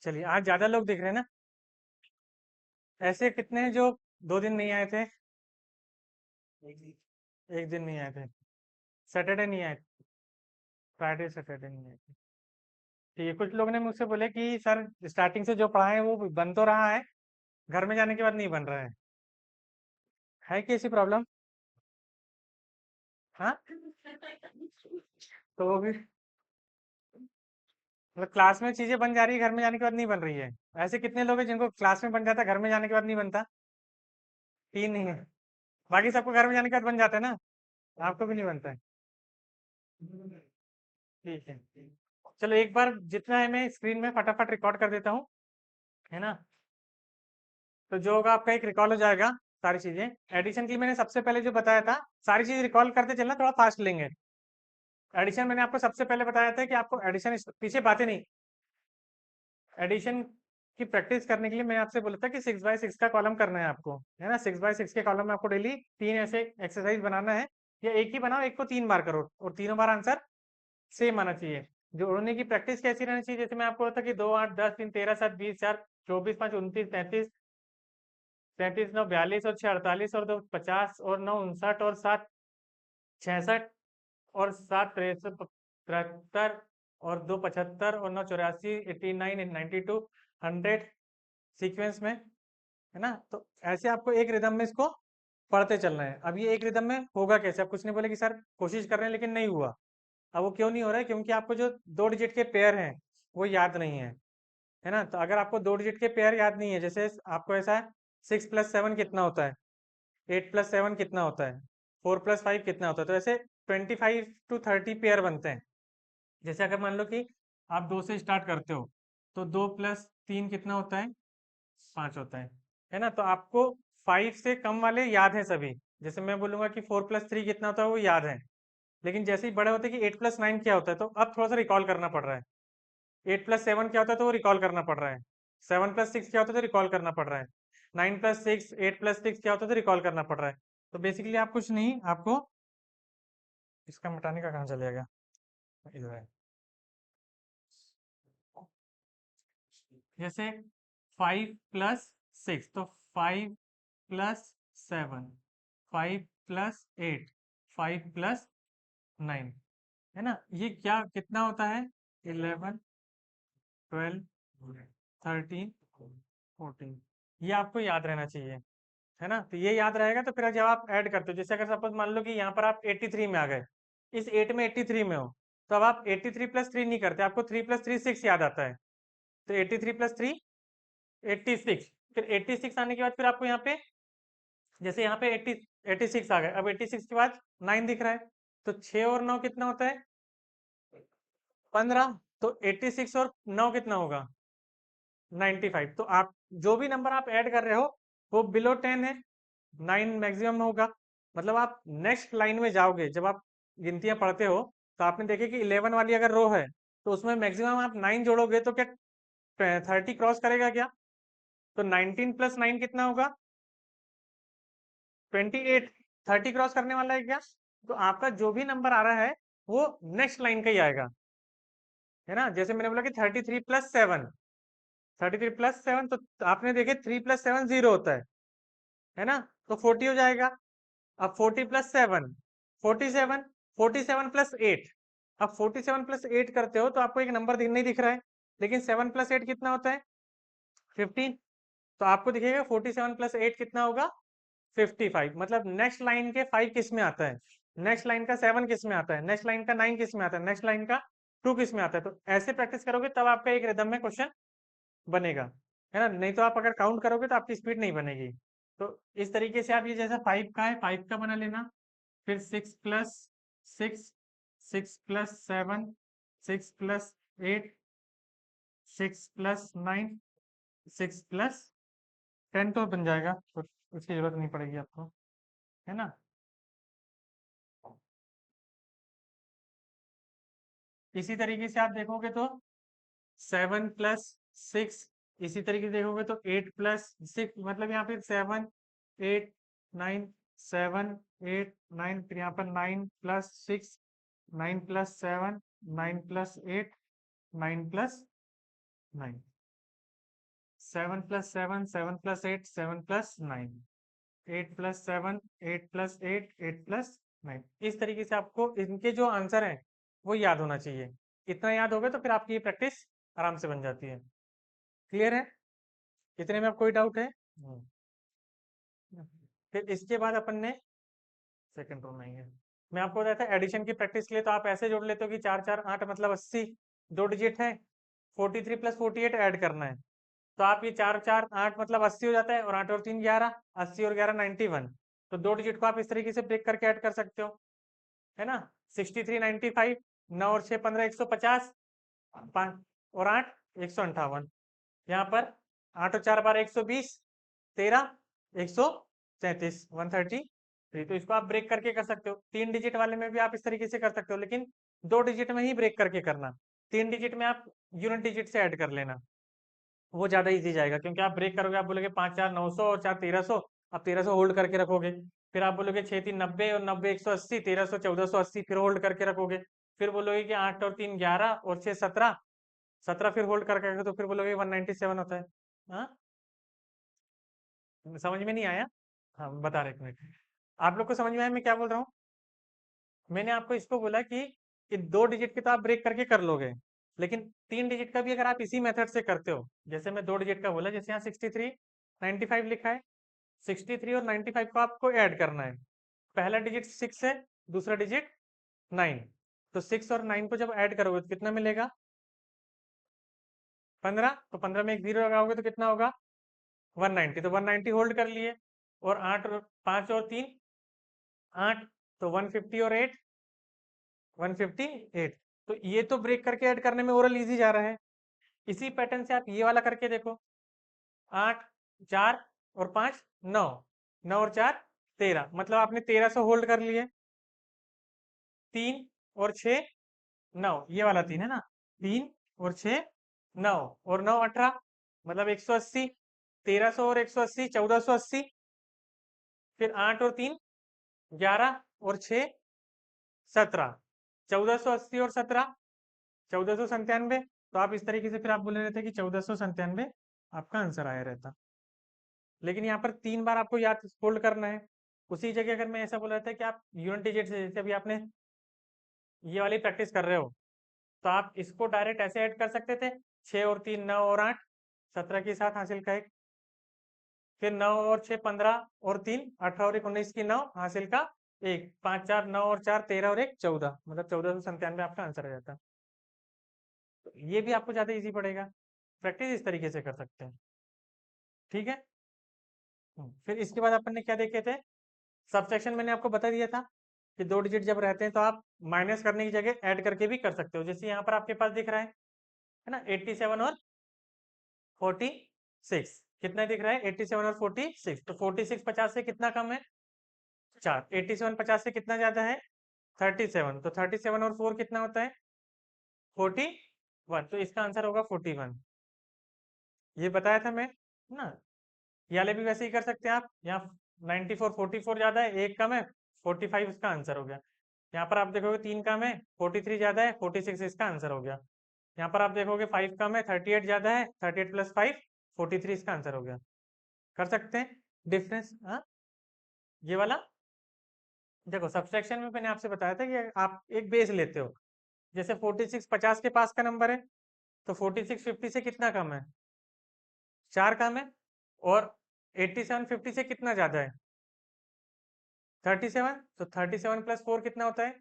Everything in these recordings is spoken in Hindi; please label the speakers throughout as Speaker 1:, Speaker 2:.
Speaker 1: चलिए, आज ज्यादा लोग दिख रहे हैं ना। ऐसे कितने हैं जो 2 दिन नहीं आए थे? एक दिन नहीं आए थे। सैटरडे नहीं आए थे। फ्राइडे सैटरडे नहीं आए थे। ठीक है, कुछ लोगों ने मुझसे बोले कि सर स्टार्टिंग से जो पढ़ा है वो बन तो रहा है, घर में जाने के बाद नहीं बन रहा है कि ऐसी प्रॉब्लम? हाँ, तो वो भी मतलब क्लास में चीजें बन जा रही है, घर में जाने के बाद नहीं बन रही है। ऐसे कितने लोग हैं जिनको क्लास में बन जाता है, घर में जाने के बाद नहीं बनता? 3 नहीं है। बाकी सबको घर में जाने के बाद बन जाता है ना, आपको भी नहीं बनता है। ठीक है, चलो एक बार जितना है मैं स्क्रीन में फटाफट रिकॉर्ड कर देता हूँ, है ना। तो जो होगा आपका एक रिकॉल हो जाएगा। सारी चीजें एडिशन के लिए मैंने सबसे पहले जो बताया था, सारी चीज रिकॉल करते चलना, थोड़ा फास्ट लेंगे। एडिशन मैंने आपको सबसे पहले बताया था कि आपको एडिशन, पीछे बातें नहीं, एडिशन की प्रैक्टिस करने के लिए मैं आपसे बोला था कि 6x6 का कॉलम करना है आपको, है ना। 6x6 के कॉलम में आपको डेली 3 ऐसे एक्सरसाइज बनाना है, या एक ही बनाओ, एक को 3 बार करो और तीनों बार आंसर सेम आना चाहिए। जोड़ने की प्रैक्टिस कैसी रहनी चाहिए, जैसे मैं आपको बोला था कि 2 8 10 3 13 7 20 4 24 5 29 33 37 9 42 और 6 48 और 2 50 और 9 59 और 7 66 और 7 63 73 और 2 75 और 9 84 89 92 100 सीक्वेंस में, है ना। तो ऐसे आपको एक रिदम में इसको पढ़ते चलना है। अब ये एक रिदम में होगा कैसे? आप कुछ नहीं बोले कि सर कोशिश कर रहे हैं लेकिन नहीं हुआ। अब वो क्यों नहीं हो रहा है? क्योंकि आपको जो 2 डिजिट के पेयर हैं वो याद नहीं है ना। तो अगर आपको 2 डिजिट के पेयर याद नहीं है, जैसे आपको ऐसा है 6+7 कितना होता है, 8+7 कितना होता है, 4+5 कितना होता है, तो ऐसे 25 to 30 पेयर बनते हैं। जैसे अगर मान लो कि आप 2 से स्टार्ट करते हो, तो 2+3 कितना होता है? 5 होता है ना। तो आपको 5 से कम वाले याद हैं सभी। जैसे मैं बोलूंगा कि 4+3 कितना होता है, वो याद है। लेकिन जैसे ही बड़े होते हैं कि 8+9 क्या होता है, तो अब थोड़ा सा रिकॉल करना पड़ रहा है। 8+7 क्या होता है, तो वो रिकॉल करना पड़ रहा है। 7+6 क्या होता है, तो रिकॉल करना पड़ रहा है। 9+6 8+6 क्या होता है, तो रिकॉल करना पड़ रहा है। तो बेसिकली आप कुछ नहीं, आपको इसका मिटाने का कहाँ चले गया, इधर है। जैसे 5+6, तो 5+7, 5+8, 5+9, है ना। ये क्या कितना होता है? 11 12 13 14। ये आपको याद रहना चाहिए, है ना। तो ये याद रहेगा तो फिर जब आप ऐड करते हो, जैसे अगर सपोज मान लो कि यहाँ पर आप 83 में आ गए, इस 8 में 83 में हो, तो अब आप 83+3 नहीं करते, आपको 3+3 6 याद आता है। तो 83+3 86। फिर 86 आने के बाद फिर आपको यहाँ पे, जैसे यहाँ पे 86 आ गए, अब 86 के बाद 9 दिख रहा है, तो 6 और 9 कितना होता है? 15। तो 86 और 9 कितना होगा? 95। तो आप जो भी नंबर आप ऐड कर रहे हो वो बिलो 10 है, 9 मैक्सिमम होगा। मतलब आप नेक्स्ट लाइन में जाओगे, जब आप गिनतियां पढ़ते हो तो आपने देखे कि 11 वाली अगर रो है, तो उसमें मैक्सिमम आप 9 जोड़ोगे तो क्या 30 क्रॉस करेगा क्या? तो 19+9 कितना होगा? 28। 30 क्रॉस करने वाला है क्या? तो आपका जो भी नंबर आ रहा है वो नेक्स्ट लाइन का ही आएगा, है ना। जैसे मैंने बोला कि 33+7, 33+7, तो आपने देखे 3+7 0 होता है ना। तो 40 हो जाएगा। अब 40+7 47, 47+8। अब 47+8 करते हो तो आपको एक नंबर नहीं दिख रहा है, लेकिन 7+8 कितना होता है? 15। तो आपको दिखेगा 47+8 कितना होगा? 55। मतलब नेक्स्ट लाइन के 5 किस में आता है, नेक्स्ट लाइन का 7 किस में आता है, नेक्स्ट लाइन का 9 किस में आता है, नेक्स्ट लाइन का 2 किस में आता है। तो ऐसे प्रैक्टिस करोगे तब आपका एक रिदम में क्वेश्चन बनेगा, है ना। नहीं तो आप अगर काउंट करोगे तो आपकी स्पीड नहीं बनेगी। तो इस तरीके से आप ये, जैसा 5 का है 5 का बना लेना, फिर 6+6, 6+7, 6+8, 6+9, 6+10 तो बन जाएगा, तो उसकी जरूरत नहीं पड़ेगी आपको, है ना। इसी तरीके से आप देखोगे तो 7+6, इसी तरीके से देखोगे तो 8+6, मतलब यहाँ पे 7 8 9, 7 8 9, फिर यहाँ पर 9+6, 9+7, 9+8, 9+9। 7+7 7+8 7+9 8+7 8+8 8+9 इस तरीके से आपको इनके जो आंसर हैं वो याद होना चाहिए। इतना याद होगा तो फिर आपकी ये प्रैक्टिस आराम से बन जाती है। क्लियर है? इतने में आप कोई डाउट है? फिर इसके बाद अपन ने सेकंड रो में आएंगे। मैं आपको बताया था एडिशन की प्रैक्टिस के लिए तो आप ऐसे जोड़ लेते हो कि 4 4 8 मतलब 80 दो डिजिट है। 43+48 ऐड करना है तो आप ये 4 4 8 मतलब 80 हो जाता है और 8 और 3 11 80 और 11 91 तो दो डिजिट को आप इस तरीके से ब्रेक करके ऐड कर सकते हो है ना। 63 95 9 और 6 15 150 5 और 8 158 यहाँ पर 8 और 4 12 120 13 133 133 तो इसको आप ब्रेक करके कर सकते हो। 3 डिजिट वाले में भी आप इस तरीके से कर सकते हो लेकिन 2 डिजिट में ही ब्रेक करके करना। 3 डिजिट में आप यूनिट डिजिट से ऐड कर लेना वो ज्यादा इजी जाएगा क्योंकि आप ब्रेक करोगे आप बोलोगे 5 4 900 और 4 1300 आप 1300 होल्ड करके रखोगे। फिर आप बोलोगे 6 3 90 और 90 180 1300 1480 फिर होल्ड करके रखोगे। फिर बोलोगे कि 8 और 3 11 और 6 17 17 फिर होल्ड करके रखोगे तो फिर बोलोगे 197 होता है। हाँ समझ में नहीं आया? हाँ बता रहे एक मिनट। आप लोग को समझ में आया मैं क्या बोल रहा हूँ? मैंने आपको इसको बोला कि 2 डिजिट के तो आप ब्रेक करके कर लोगे लेकिन 3 डिजिट का भी अगर आप इसी मेथड से करते हो जैसे मैं 2 डिजिट का बोला जैसे यहाँ 63 95 लिखा है 63 और 95 को आपको ऐड करना है। पहला डिजिट 6 है दूसरा डिजिट 9 तो 6 और 9 को जब ऐड करोगे तो कितना मिलेगा 15 तो 15 में एक जीरो लगाओगे तो कितना होगा 190 तो 190 होल्ड कर लिए और 8 और 5 और 3 8 तो 150 और 8 158 तो ये तो ब्रेक करके ऐड करने में ओरल इजी जा रहा है। इसी पैटर्न से आप ये वाला करके देखो 8 4 और 5 9 9 और 4 13 मतलब आपने 1300 होल्ड कर लिए 3 और 6 9 ये वाला 3 है ना 3 और 6 9 और 9 18 मतलब 180 1300 और 180 1480 फिर 8 और 3 11 और 6 17 1480 और 17 1497 तो आप इस तरीके से फिर आप बोले रहते कि 1497 आपका आंसर आया रहता लेकिन यहाँ पर 3 बार आपको याद होल्ड करना है। उसी जगह अगर मैं ऐसा बोल रहा था कि आप यूनिट डिजिट से जैसे अभी आपने ये वाली प्रैक्टिस कर रहे हो तो आप इसको डायरेक्ट ऐसे ऐड कर सकते थे 6 और 3 9 और 8 17 के साथ हासिल का एक फिर 9 और 6 15 और 3 18 और 1 19 की 9 हासिल का एक 5 4 9 और 4 13 और 1 14 मतलब 1497 आपका आंसर आ जाता। तो ये भी आपको ज्यादा इजी पड़ेगा। प्रैक्टिस इस तरीके से कर सकते हैं। ठीक है। फिर इसके बाद अपन ने क्या देखे थे सबसेक्शन मैंने आपको बता दिया था कि 2 डिजिट जब रहते हैं तो आप माइनस करने की जगह ऐड करके भी कर सकते हो जैसे यहाँ पर आपके पास दिख रहा है ना 87 और 46 कितना दिख रहा है 87 और 46 तो 46 50 से कितना कम है 4 87 50 से कितना ज्यादा है 37 तो 37 और 4 कितना होता है 41 तो इसका आंसर होगा 41 ये बताया था मैं ना। ये वाले भी वैसे ही कर सकते हैं आप यहाँ 94 44 ज्यादा है एक कम है 45 इसका आंसर हो गया। यहाँ पर आप देखोगे 3 कम है 43 ज्यादा है 46 इसका आंसर हो गया। यहाँ पर आप देखोगे 5 कम है 38 ज्यादा है 38 प्लस 5 43 इसका आंसर हो गया। कर सकते हैं डिफरेंस हाँ ये वाला देखो सब्सट्रैक्शन में मैंने आपसे बताया था कि आप एक बेस लेते हो जैसे 46 50 के पास का नंबर है तो 46 50 से कितना कम है 4 कम है और 87 50 से कितना ज्यादा है 37 तो 37 प्लस 4 कितना होता है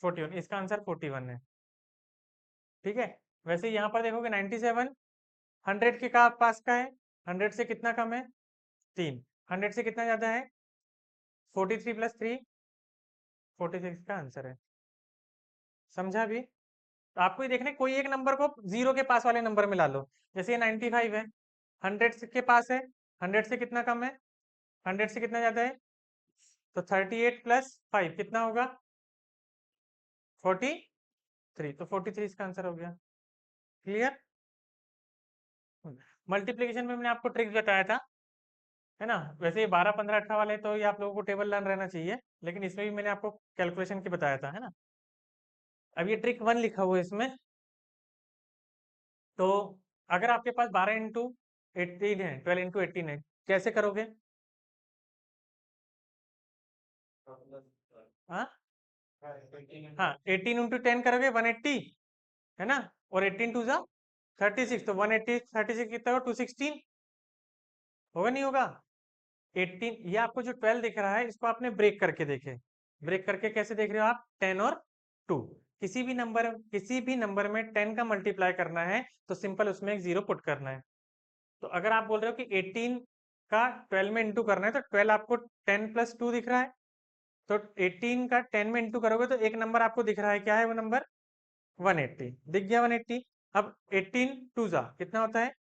Speaker 1: 41 इसका आंसर 41 है। ठीक है। वैसे यहाँ पर देखोगे 97 100 के का पास का है 100 से कितना कम है 3 100 से कितना ज्यादा है 43 प्लस 3 46 का आंसर है। समझा भी? तो आपको ये देखना है कोई एक नंबर को जीरो के पास वाले नंबर में ला लो जैसे ये 95 है 100 के पास है 100 से कितना कम है 100 से कितना ज्यादा है तो 38 प्लस 5 कितना होगा 43 तो 43 इसका आंसर हो गया। क्लियर? मल्टीप्लीकेशन में मैंने आपको ट्रिक्स बताया था है ना। वैसे ये 12 15 18 वाले तो ये आप लोगों को टेबल लर्न रहना चाहिए लेकिन इसमें भी मैंने आपको कैलकुलेशन की बताया था है ना। अब ये ट्रिक 1 लिखा हुआ है इसमें तो अगर आपके पास 12 इंटू 18 है, 12 इंटू 18 है, कैसे करोगे? हाँ हाँ, 18 इंटू 10 करोगे 180, है ना? और 18 टू जा 36, तो 180 36 कितना होगा? 216 होगा, नहीं होगा? 18, ये आपको जो 12 दिख रहा है इसको आपने ब्रेक करके देखे। ब्रेक करके कैसे देख रहे हो आप? 10 और 2, किसी भी नंबर में 10 का मल्टीप्लाई करना है तो सिंपल उसमें एक जीरो पुट करना है। तो अगर आप बोल रहे हो कि 18 का 12 में इंटू करना है तो 12 आपको 10 प्लस 2 दिख रहा है, तो 18 का 10 में इंटू करोगे तो एक नंबर आपको दिख रहा है, क्या है वो नंबर? 180 दिख गया, 180। अब 18 टू जा कितना होता है?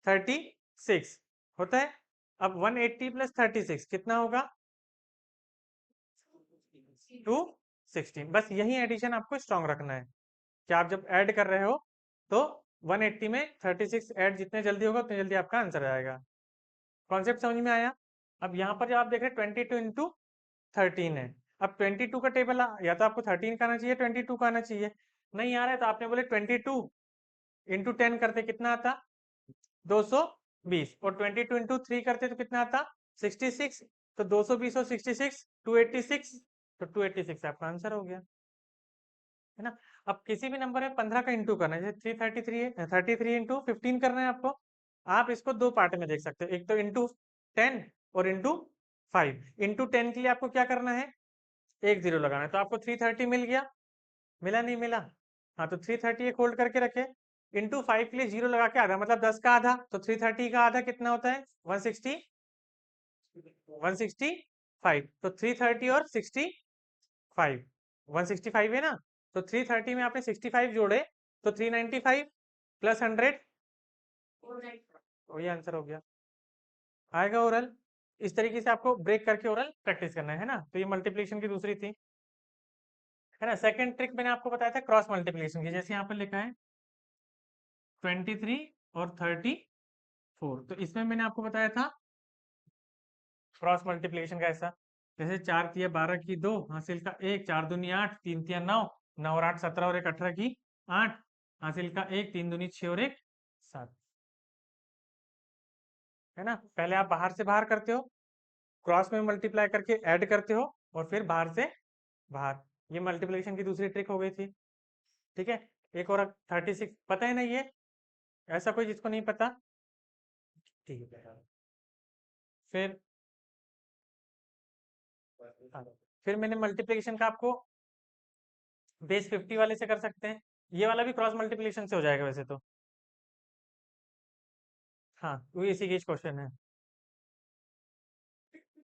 Speaker 1: 36 होता है। अब 180 प्लस 36 कितना होगा? 216। बस यही एडिशन आपको स्ट्रॉन्ग रखना है कि आप जब ऐड कर रहे हो तो 180 में 36 ऐड जितने जल्दी होगा उतने जल्दी आपका आंसर आएगा। कॉन्सेप्ट समझ में आया? अब यहाँ पर जो आप देख रहे हैं 22 इंटू 13 है। अब 22 का टेबल या तो आपको 13 का आना चाहिए, 22 का आना चाहिए। नहीं आ रहा है तो आपने बोले 22 इंटू 10 करते कितना आता? 220। और 22 इंटू 3 करते तो कितना आता? 66। तो 220 और 66 286, तो 286 आपका आंसर हो गया, है ना? अब किसी भी नंबर में 15 का इंटू करना है, जैसे 333 है, 33 इंटू 15 करना है आपको। आप इसको दो पार्ट में देख सकते हो, एक तो इंटू 10 और इंटू 5। इंटू 10 के लिए आपको क्या करना है? एक जीरो लगाना है, तो आपको 330 मिल गया, मिला नहीं मिला? हाँ, तो 330 एक होल्ड करके रखे। इंटू 5 के लिए जीरो लगा के आधा, मतलब 10 का आधा, तो 330 का आधा कितना होता है? 160, 165। तो 330 और 65, 165 है ना? तो 330 में आपने 65 जोड़े तो 395 प्लस 100, वही आंसर हो गया, आएगा ओरल। इस तरीके से आपको ब्रेक करके ओरल प्रैक्टिस करना है ना? तो ये मल्टीप्लिकेशन की दूसरी थी, है ना? सेकंड ट्रिक मैंने आपको बताया था क्रॉस मल्टीप्लिकेशन की, जैसे यहाँ पर लिखा है 23 और 34। तो इसमें मैंने आपको बताया था क्रॉस मल्टीप्लिकेशन का ऐसा, जैसे 4 तिया 12 की 2 हासिल का 1, 4 दूनी 8, 3 तिया 9, 9 और 8 17 और 1 18 की 8 हासिल का 1, 3 दूनी 6 और 1 7, है ना? पहले आप बाहर से बाहर करते हो, क्रॉस में मल्टीप्लाई करके ऐड करते हो, और फिर बाहर से बाहर। ये मल्टीप्लिकेशन की दूसरी ट्रिक हो गई थी, ठीक है? एक और 36 पता है ना ये? ऐसा कोई जिसको नहीं पता? ठीक है। फिर हाँ, फिर मैंने मल्टीप्लिकेशन का आपको बेस 50 वाले से कर सकते हैं, ये वाला भी क्रॉस मल्टीप्लिकेशन से हो जाएगा वैसे तो। हाँ, वो इसी के क्वेश्चन है।